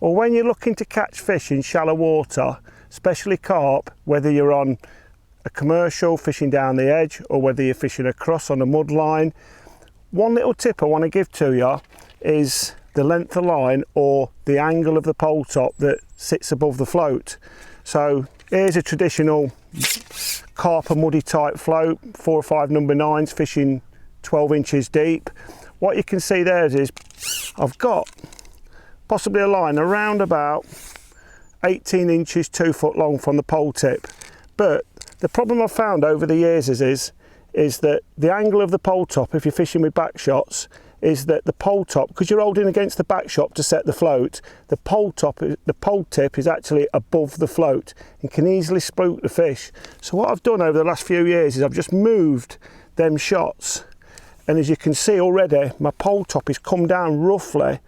Well, when you're looking to catch fish in shallow water, especially carp, whether you're on a commercial fishing down the edge or whether you're fishing across on a mud line, one little tip I want to give to you is the length of line or the angle of the pole top that sits above the float. So here's a traditional carp and muddy type float, 4 or 5 number 9s fishing 12 inches deep. What you can see there is I've got possibly a line around about 18 inches, 2 foot long from the pole tip. But the problem I've found over the years is that the angle of the pole top, if you're fishing with back shots, is that the pole top, because you're holding against the back shot to set the float, the pole tip is actually above the float and can easily spook the fish. So what I've done over the last few years is I've just moved them shots, and as you can see already, my pole top is come down roughly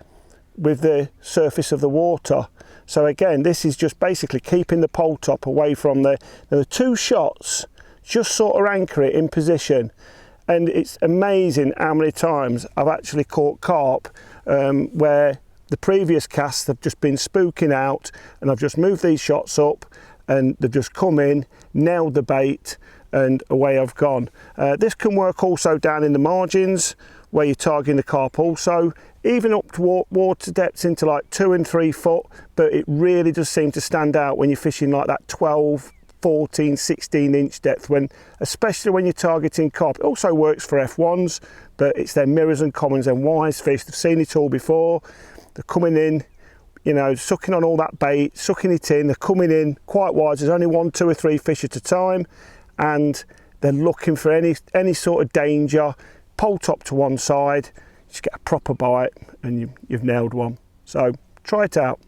with the surface of the water. So again, this is just basically keeping the pole top away from the 2 shots, just sort of anchor it in position. And it's amazing how many times I've actually caught carp where the previous casts have just been spooking out, and I've just moved these shots up and they've just come in, nailed the bait, and away I've gone. This can work also down in the margins where you're targeting the carp also, even up to water depths into like 2 and 3 foot, but it really does seem to stand out when you're fishing like that 12, 14, 16 inch depth, especially when you're targeting carp. It also works for F1s, but it's their mirrors and commons and wise fish. They've seen it all before. They're coming in, you know, sucking on all that bait, sucking it in. They're coming in quite wide. There's only 1, 2 or 3 fish at a time, and they're looking for any sort of danger. Pole top to one side, just get a proper bite and you've nailed one. So try it out.